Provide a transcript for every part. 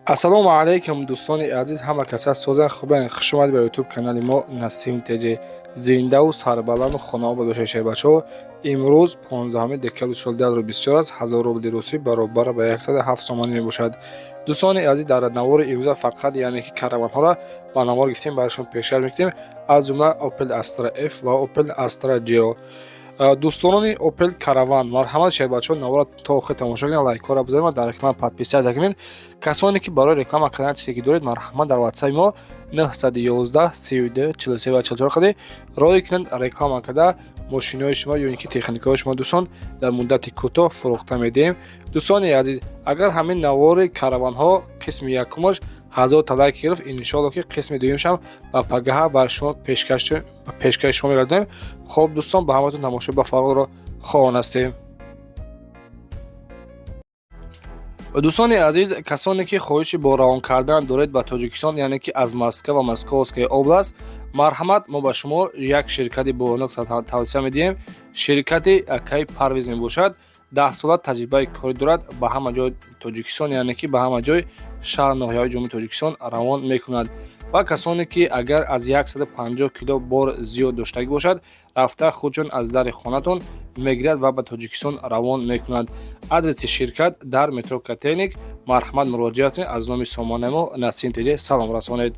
ассалому алайкум дӯстони азиз, ҳама каса созан хубен. Хуш омадед ба ютуб канали мо Насим Теҷи. Зиндаву сарбаланду хонобод бошед шебачо. имрӯз 15 декабри соли 2024 аст. 1000 рубли русӣ баробар ба 107 сомонӣ мебошад. дӯстони азиз, дар навори имрӯза фақат яъне ки караванҳоро ба навор гирифтем, барашон пешкаш мекунем, аз ҷумла Opel Astra F ва Opel Astra Giro. дӯстони Opel Caravan, марҳамат шед бачаҳо, навора то охир тамошо кунед, лайкора бизанед ва дар канал подписия кунед. Касоне ки барои реклама кардани чизе ки доред, марҳамат дар WhatsApp мо 911 32 43 ва 44 ходи роҳи кунед, реклама карда мошинои шумо ё ин ки техникаҳои шумо дӯстон дар муддати кӯтоҳ фурӯхта медиҳем. дӯстони азиз, агар ҳамин навори караванҳо қисми якумаш 1000 та лайк гирифт, иншоалло ки қисми дуюмшам ба пагаҳа бар шумо пешкаши шумо мегардонем. хоб дӯстон, ба ҳаматон тамошои ба фарғонро хоҳон ҳастем. дӯстони азиз, касоне ки хоҳиши бо равон кардан доред ба Тоҷикистон, яъне ки аз Москва ва Московская област, марҳамат, мо ба шумо як ширкати боронок тавсия медиҳем. ширкати Кай Парвиз мебошад. 10 сола таҷрибаи корӣ дорад. Ба ҳама ҷои Тоҷикистон, яъне ки ба ҳама ҷои шаҳр ноҳияҳои ҷумҳурии Тоҷикистон равон мекунад. ва касоне ки агар аз 150 кило бор зиёд доштагӣ бошад, рафта худшон аз дари хонатон мегирад ва ба Тоҷикистон равон мекунад. адреси ширкат дар метро Котельник. марҳамат, муроҷиат кунед. аз номи сомонаи мо Насим Теҷи салом расонед.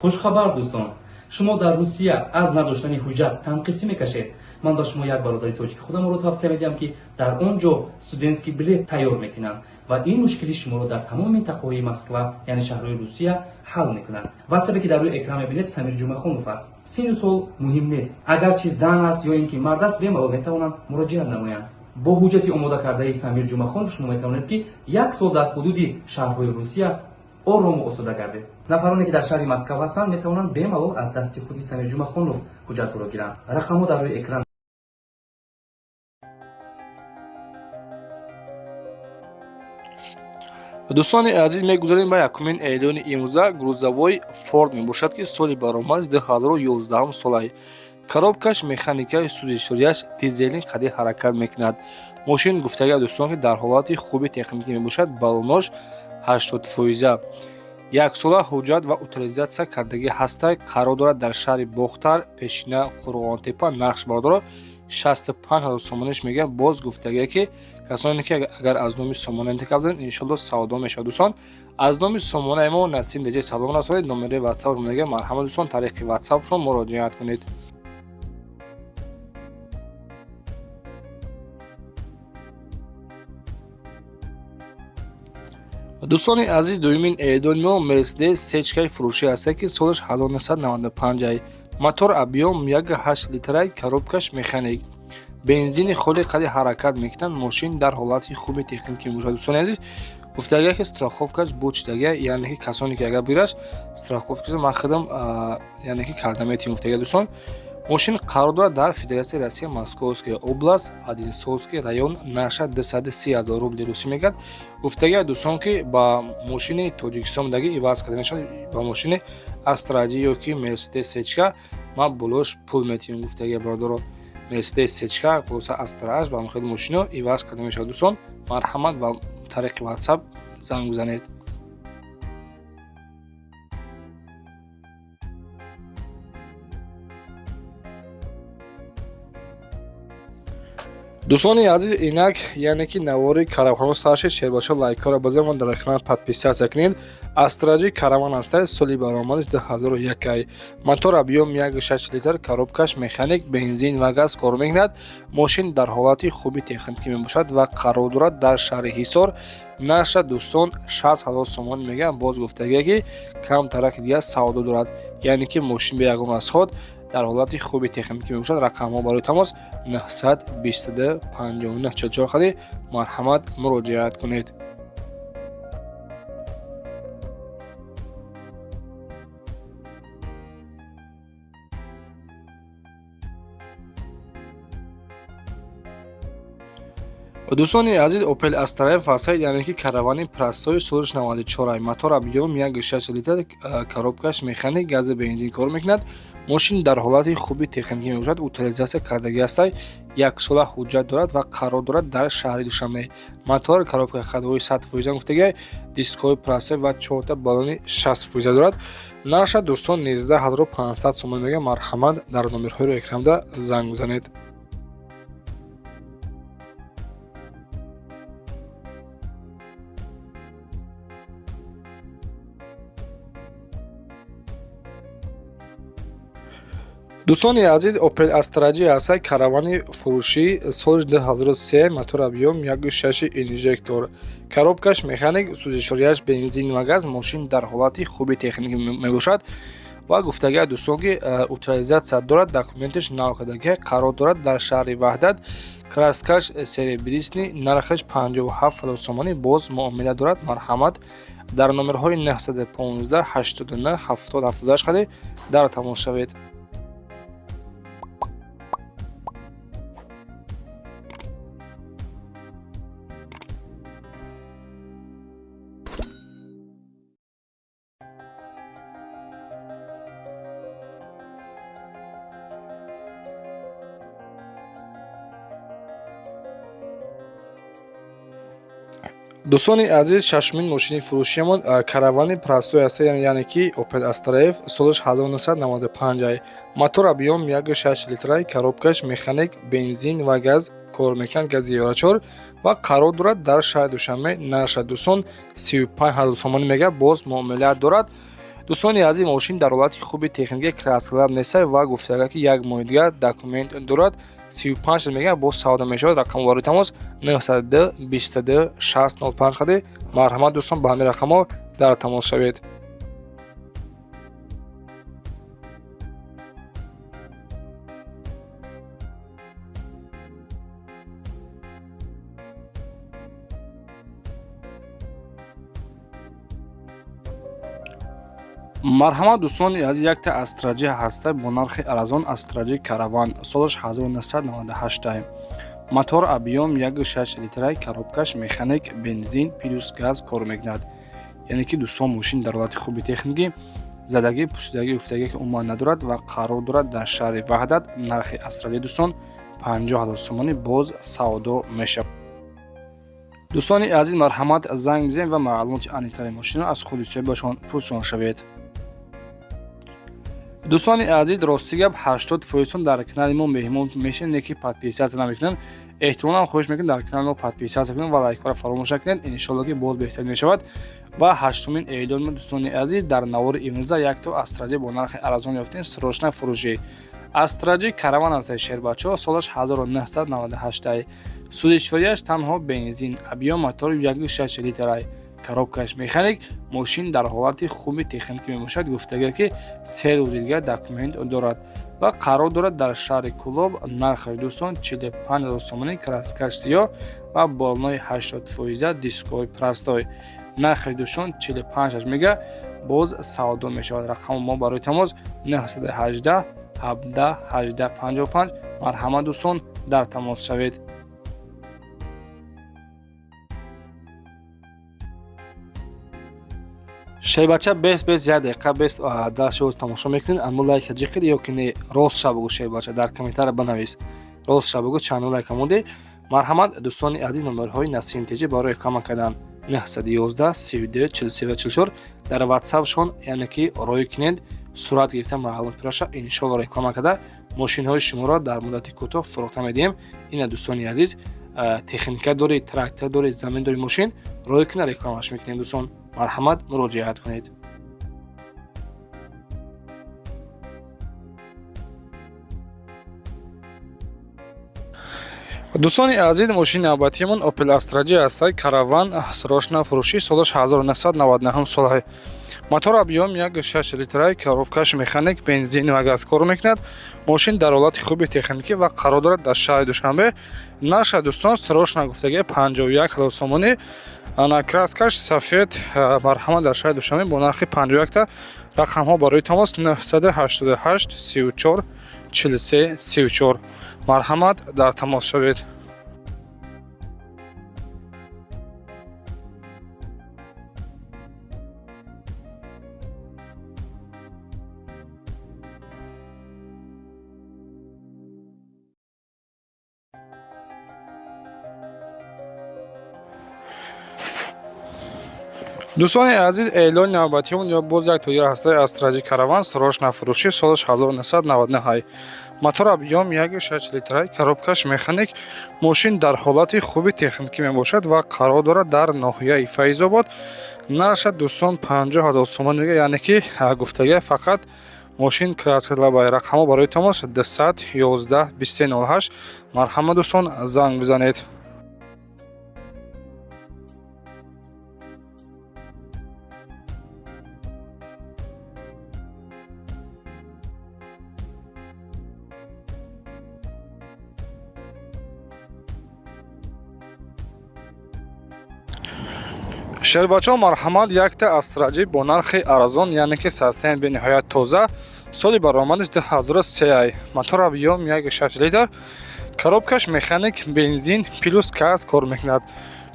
хушхабар дӯстон, шумо дар Русия аз надоштани ҳуҷҷат танқисӣ мекашед. ман ба шумо як бародари тоҷики худамро тавсия медиҳам ки дар он ҷо студентский билет тайёр мекунанд ва ин мушкили шуморо дар тамоми минтақаҳои Москва, яъне шаҳрҳои Русия ҳал мекунанд. ватсапе ки дар рӯи экран мебинед Самир Ҷумахонов аст. сину сол муҳим нест. агарчи зан аст ё ин ки мард аст, бемалол метавонанд муроҷиат намоянд. бо ҳуҷҷати омода кардаи Самир Ҷумахонов шумо метавонед ки як сол дар ҳудуди шаҳрҳои Русия орому осода гардед. нафароне ки дар шаҳри Москва ҳастанд метавонанд бемалол аз дасти худи Самир Ҷумахонов ҳуҷҷатҳоро гиранд. рақамҳо дар рӯи экран. дӯстони азиз, мегузарем ба якумин эълони имрӯза. грузовой Ford мебошад ки соли баромади 2011 солай. коробкаш механикаи сӯзишворияш дизелин қадир ҳаракат мекунад. мошин гуфтага дӯстон ки дар ҳолати хуби техникӣ мебошад. балонош 80%. яксола ҳуҷҷат ва утилизатсия кардагӣ ҳастай қарор дорад. дар шаҳри Бохтар, пешина, Қурғонтепа нақш бардоро 65 000 сомониш мегӯяд. боз гуфтагие ки касоне ки агар аз номи сомона интихоб занед, иншоалло савдо мешавад. дӯстон, аз номи сомонаи мо Насим Теҷи салом расонед. номери WhatsApp мега марҳамат дӯстон, тариқи WhatsApp шумо муроҷиат кунед. дӯстони азиз, дуюмин эълони мо Mercedes сечкаи фурӯшӣ аст ки солаш 1995. мотор объём 1.8 литрай, коробкаш механик. бензини холе қадир ҳаракат мекунад. мошин дар ҳолати хуби техникӣ мебошад. дӯстони азиз, гуфтагия ки страховкаш бучдагия, яъне ки касоне ки агар бираш страховкаро махдам яъне ки карда метавонем. гуфтагия дӯстон, мошин қарор дорад дар Федератсияи Россия, Московская област, Одинцовский район. наша 230 000 рубли русӣ мегӯяд. гуфтагия дӯстон ки ба мошини Тоҷикистон дагӣ иваз карда мешавад. ба мошини Astra G ё ки Mercedes сечка ма булош пул метавонем. гуфтагия бародаро Mercedes сечка хулоса Astra H ба мохили мошино иваз карда мешавад. дӯстон, марҳамат ва тариқи WhatsApp занг бизанед. дӯстони азиз, инак яъне ки навори караванҳо саршед. шербачо лайкора базем ва дар канал подписия кунед. Astra G Caravan аст. соли баромади 2001. мотор объём 1.6 литр, коробкаш механик, бензин ва газ кор мекунад. мошин дар ҳолати хуби техникӣ мебошад ва қарор дорад дар шаҳри Ҳисор. наша дӯстон 60 000 сомон мегӯяд. боз гуфтагие ки кам тараки дига савдо дорад, яъне ки мошин бе ягон расход дар ҳолати хуби техникӣ мебошад. рақамҳо барои тамос 922 59 44 ходи марҳамат, муроҷиат кунед. дӯстони азиз, Opel Astra F ҳастед, яъне ки каравани простой, солиш 94. мотор объём 1.6 литр, коробкаш механик, гази бензин кор мекунад. мошин дар ҳолати хуби техникӣ мебошад. Утилизатсия кардагӣ аст. 1 сола ҳуҷҷат дорад ва қарор дорад дар шаҳри Душанбе. Мотор коробкаи ходовои 100% гуфтага, дискҳои пластик ва 4 та баллони 60% дорад. Нарша дӯстон 19500 сомон мега. Марҳамат, дар номерҳои экранда занг бизанед. дӯстони азиз, Opel Astra G аст. Каравани фурӯшӣ, соли 2003, мотор объем 1.6 инжектор, коробкаш механик, сӯзишворияш бензин ва газ. Мошин дар ҳолати хуби техникӣ мебошад ва гуфтага дӯстон ки утилизатсия дорад, документаш нав кардагӣ қарор дорад дар шаҳри Ваҳдат. Краскаш серия Бристни, нархаш 57 сомонӣ. Боз муомила дорад. Марҳамат, дар номерҳои 915 89 70 78 қади дар тамос шавед. дӯстони азиз, шашмин мошини фурӯшиамон каравани простой аст, яъне ки Opel Astra F, солиш 1995. Мотор объем 1.6 литра, коробкаш механик, бензин ва газ, кор мекунад, гази ёрачор ва қарор дорад дар шаҳри Душанбе. Нарша дӯстон 35000 сомон мега. Боз муомила дорад. дӯстони азиз, мошин дар ҳолати хуби техникӣ красклаб нест ва гуфтага ки 1 моҳи дигар документ дорад. 35 мега. Боз савдо мешавад. Рақам вори тамос 902 22 605 қади. Марҳамат дӯстон, ба ҳамин рақамҳо дар тамос шавед. марҳамат дӯстони азиз, якта Astra G ҳаста бо нархи арзон. Astra G караван, солиш 1998. Мотор объем 1.6 литра, коробкаш механик, бензин плюс газ кор мекунад. яъне ки дӯстон, мошин дар ҳолати хуби техникӣ, задагӣ, пусидагӣ, уфтагӣ ки умуман надорад ва қарор дорад дар шаҳри Ваҳдат. нархи Astra G дӯстон 50000 сомонӣ. Боз савдо мешавад. дӯстони азиз, марҳамат, занг бизанед ва маълумоти аниқтари мошинро аз худи соҳибашон пурсон шавед. дӯстони азиз, рости гап 80% дар канали мо меҳмон мешавед, не ки подписатсия намекунанд. эҳтимолан хоҳиш мекунем дар канали мо подписатсия кунед ва лайкҳоро фаромӯш накунед. иншоалло ки боз беҳтар мешавад. ва 8-мин эълон дӯстони азиз, дар навори имрӯза якто Astra G бо нархи арзон ёфтем. срочна фурӯшӣ. Astra G караван аст шербачо, солаш 1998. сӯзишворияш танҳо бензин, объем мотори 1.6 литра, коробкаш механик. мошин дар ҳолати хуби техникӣ мебошад. гуфтага ки 3 рӯзи дигар документ дорад ва қарор дорад дар шаҳри Кӯлоб. нархаш дӯстон 45000 сомонӣ. краскаш сиёҳ ва болонои 80%, дискҳои простой. нархаш дӯстон 45 мега. боз савдо мешавад. рақами мо барои тамос 918 17 18 55. марҳамат дӯстон, дар тамос шавед. шайбача бес 1 дақиқа бес дашоз тамошо мекунед. аммо лайка ҷиқид ё ки не рост ша бугӯ. шайбача дар комментария банавис рост ша бугӯ, чанд лайка монде. марҳамат дӯстони азиз, номерҳои Насим Теҷи барои камак кардан 911 32 43 44. дар WhatsApp-шон, яъне ки рой кинед, сурат гирифта маълумот пироша. иншоалло реклама карда мошинҳои шуморо дар муддати кӯтоҳ фурӯхта медиҳем. ина дӯстони азиз, техника доред, трактор доред, замин доред, мошин рой кина рекламаш мекунем. дӯстон, марҳамат, муроҷиат кунед. дӯстони азиз, мошини навбатиамон Opel Astra G аст. караван, срочна фурӯшӣ, солаш 1999 сола. мотор объем 1.6 литра, коробкаш механик, бензин ва газ кор мекунад. мошин дар ҳолати хуби техникӣ ва қарор дорад дар шаҳри Душанбе. нарша дӯстон, срочна гуфтага 51000 сомонӣ. краскаш сафед. марҳамат, дар шаҳри Душанбе бо нархи 51 та. рақамҳо барои тамос 988 34 43 34. марҳамат, дар тамос шавед. дӯстони азиз, эълони навбатиён ё боз як тоҷир ҳастаи Астраҷи Караван сӯрошнафурӯшӣ соли 1999. Мотор объём 1.6 литраи, коробкаш механик. Мошин дар ҳолати хуби техникӣ мебошад ва қарор дорад дар ноҳияи Файзобод. Нарша дӯстон 50 000 сомон мегӯяд, яъне ки гуфтагӣ фақат мошин краскалабай. Рақамҳо барои тамос 211 2308. Марҳамат дӯстон, занг бизанед. шербачо марҳамат, якта Астраҷи бо нархи арзон, яъне ки састен бениҳоят тоза. Соли баромадиш 2003. Мотор объём 1.6 литр, коробкаш механик, бензин плюс газ кор мекунад.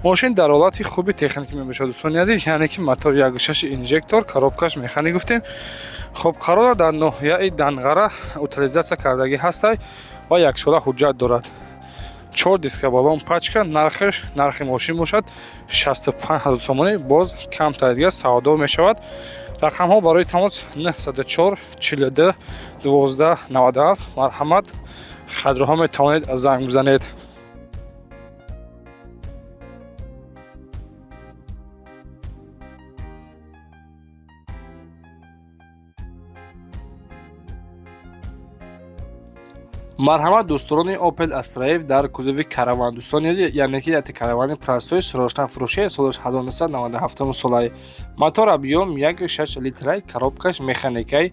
Мошин дар ҳолати хуби техникӣ мебошад. Дӯстони азиз, яъне ки мотор 1.6 инжектор, коробкаш механик гуфтем. хуб, қарор дар ноҳияи Данғара утилизатсия кардагӣ ҳастай ва яксола ҳуҷҷат дорад. 4 диска балон пачка. Нархи мошин бошад 65 000 сомонӣ. Боз камтар дига савдо мешавад. Рақамҳо барои тамос 904 42 12 97. Марҳамат, хадроҳо метавонед занг бизанед. марҳамат дӯсторони Opel Astra дар кузови караван. Дӯстони азиз, яъне ки як каравани простой сӯрошнафурӯши соли 1997 солаи. Мотор объём 1.6 литраи, коробкаш механикай,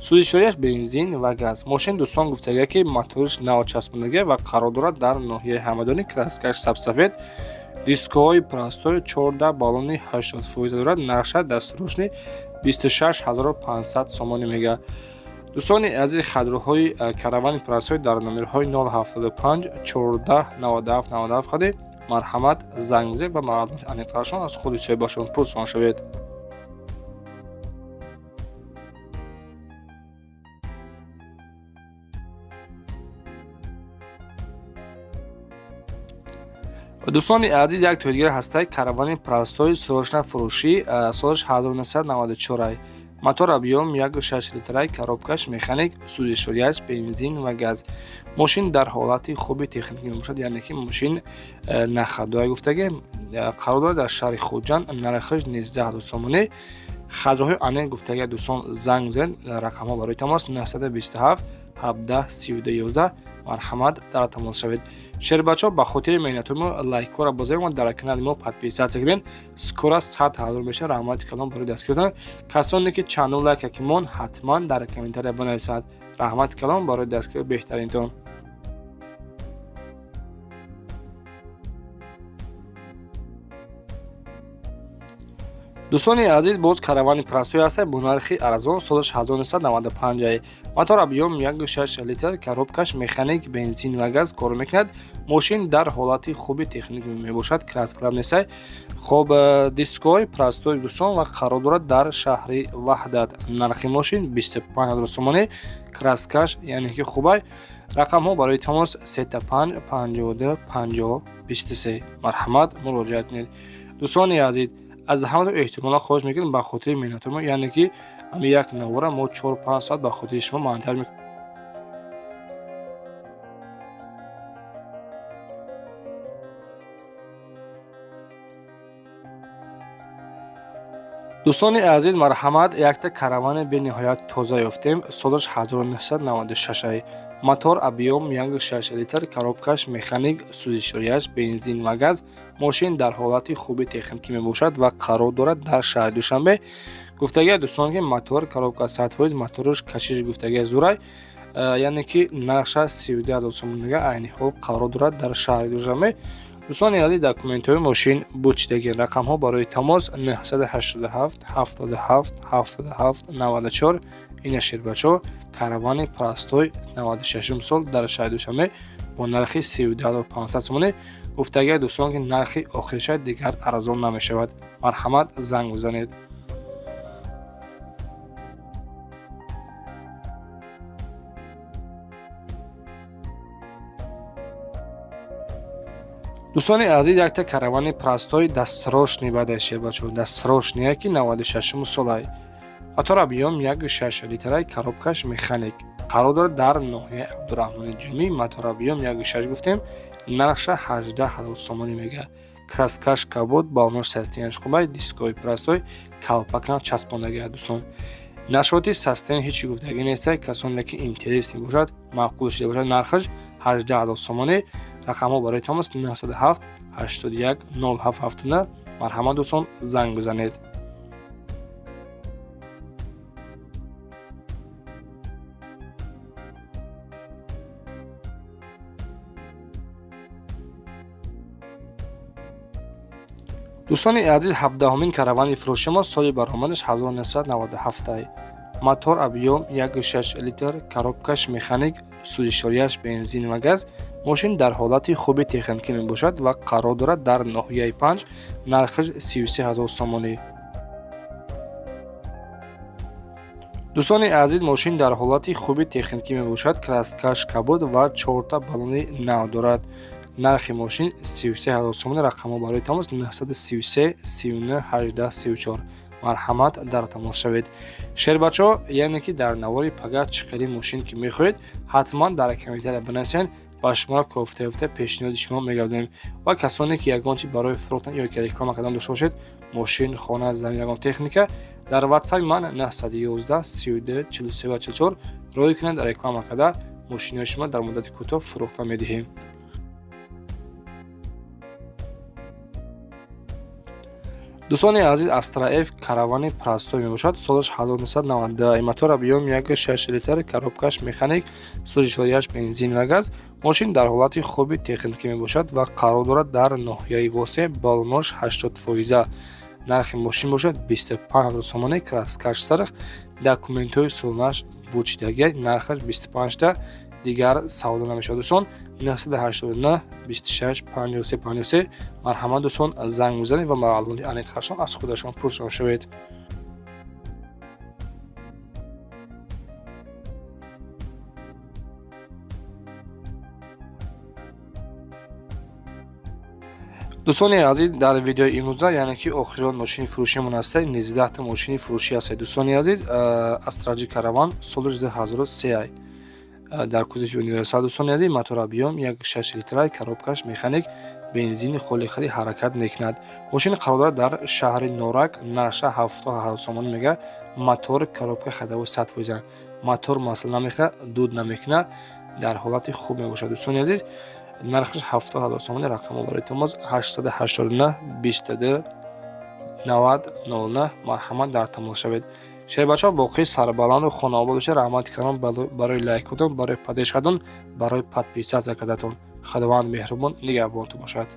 сӯзишворияш бензин ва газ. Мошин дӯстон гуфтагӯяд ки моториш навчаспондагӣ ва қарор дорад дар ноҳияи ҳамадонӣ. краскаш сабсафед, дискҳои простой, 14 баллони 80% дорад. Нарша дастфурӯшни 26500 сомонӣ мегӯяд. дӯстони азиз, хадроҳои каравани простой дар номерҳои 075 14 97 97 ходи марҳамат занг бизед ва маълумоти аниқтарашон аз худи соҳибашон пурсон шавед. дӯстони азиз, як тоҷир ҳастаи каравани простой сӯрошнафурӯшӣ соли 1994. Мотор объём 1.6 литраи, коробкаш механик, сӯзишворияш бензин ва газ. Мошин дар ҳолати хуби техникӣ мебошад, яъне ки мошин нахадоя гуфтагӣ қарор дорад дар шаҳри Хуҷанд. нархиш 19 000 сомонӣ. хадроҳои анеқ гуфтагӣ дӯстон занг бизанед. рақамҳо барои тамос 927 17 32 11. марҳамат, дар тамос шавед. шербачо ба хотири меҳнатумо лайкора бозем ва дар канали мо подписатсия кунед. скоро 100 000 мешавад. раҳмати калон барои дастгирӣ кунед. касоне ки чану лайка кимон ҳатман дар комментария бинависанд. раҳмати калон барои дастгирии беҳтаринтон. дӯстони азиз, боз каравани простой ҳастад бо нархи арзон соли 1995. мотор объём 1.6 литр, коробкаш механик, бензин ва газ кор мекунад. мошин дар ҳолати хуби техникӣ мебошад. краскалаб нестай. хуб, дискҳои простой дӯстон ва қарор дорад дар шаҳри Ваҳдат. нархи мошин 25 000 сомонӣ. краскаш, яъне ки хубай. рақамҳо барои тамос 35 52 50 23. марҳамат, муроҷиат кунед. дӯстони азиз, аз ҳаматон эҳтимолан хоҳиш мекунем ба хотири меҳнатумо, яъне ки ҳами як навора мо 4-5 соат ба хотири шумо маънтар мекунем. дӯстони азиз, марҳамат, якта каравани бениҳоят тоза ёфтем. солиш 1996. мотор объём 1.6 литр, коробкаш механик, сӯзишворияш бензин ва газ. мошин дар ҳолати хуби техникӣ мебошад ва қарор дорад дар шаҳри Душанбе. гуфтагӣ дӯстон ки мотор коробка 100%, моториш кашиш гуфтагӣ зурай, яъне ки нарша 32 000 сомон мегӯяд. айни ҳол қарор дорад дар шаҳри Душанбе. дӯстони азиз, документҳои мошин бучидагӣ. рақамҳо барои тамос 987 77 77 94. ина шербачо каравани простой 96 сол дар шаҳри Душанбе бо нархи 32 500 сомонӣ. гуфтагӣ дӯстон ки нархи охириша дигар арзон намешавад. марҳамат, занг бизанед. дӯстони азиз, якта каравани простой дастрошни бадай шербачо. Дастрошния ки 96 солай. Мотора биём 1.6 литраи коробкаш механик. Қарор дорад дар ноҳияи Абдураҳмони Ҷумӣ. Мотора биём 1.6 гуфтем. Нархша 18,000 сомонӣ мега. Краскаш кабуд, балнош састиянш хубай, дискови простой, калпакам часпондагия дӯстон. Нашоти састен ҳечи гуфтагӣ нестай. Касоне ки интересни бошад, маъқул шуда бошад, нархаш 18,000 сомонӣ. Рақамҳо барои тамос 907 81 0779. Марҳамат дӯстон, занг бизанед. дӯстони азиз, 17-ҳумин каравани фурӯши мо соли баромадаш 1997. Мотор объём 1.6 литр, коробкаш механик, сӯзишворияш бензин ва газ. Мошин дар ҳолати хуби техникӣ мебошад ва қарор дорад дар ноҳияи 5. Нархаш 33000 сомонӣ. дӯстони азиз, мошин дар ҳолати хуби техникӣ мебошад. Краскаш кабуд ва 4 баллони нав дорад. нархи мошин 33000 сомон. Рақамҳо барои тамос 933 39 18 34. марҳамат, дар тамос шавед. Шербачо, яъне ки дар навори пага чиқили мошин ки мехоҳед, ҳатман дар комментария бинависед. ба шумо кофта пешниҳоди шумо мегардонем. ва касоне ки ягон чи барои фурӯхтан ё ки реклама кардан дошта бошед, мошин, хона, замин, ягон техника, дар WhatsApp ман 911 32 43 44 роҳӣ кунед, реклама карда мошинҳои шумо дар муддати кӯтоҳ фурӯхта медиҳем. дӯстони азиз, Astra F каравани простой мебошад. Солаш 1992. Мотор объём 1.6 литр, коробкаш механик, сӯзишворияш бензин ва газ. Мошин дар ҳолати хуби техникӣ мебошад ва қарор дорад дар ноҳияи Восе, балнош 80%. нархи мошин бошад 25000 сомонӣ. Краскаш сарх, документҳои солнаш бучидагия. нархаш 25 та. дигар савдо намешавад дӯстон. 989 26 53 53. марҳамат дӯстон, занг бизанед ва маълумоти аниқашон аз худашон пурсон шавед. дӯстони азиз, дар видеои имрӯза, яъне ки охирон мошини фурӯшимон ҳастед, 19 та мошини фурӯшӣ ҳастед. дӯстони азиз, Astra G караван соли 2003. дар кузиши универсал. дӯстони азиз, мотор объём 1.6 литраи, коробкаш механик, бензини холихари ҳаракат мекунад. мошин қарор дорад дар шаҳри Норак. нарша 70000 сомонӣ мега. мотор, коробка ходовой 100%. мотор масъала намехӯрад, дуд намекунад, дар ҳолати хуб мебошад. дӯстони азиз, нархаш 70000 сомонӣ. рақамҳо барои тамос 889 22 90 00. марҳамат, дар тамос шавед. шербачо, боқии сарбаланду хонобод бошед. раҳмати каром барои лайк кардон, барои падписка кардон, барои подписатсия кардатон. худованд меҳрубон нигаҳбонтон бошад.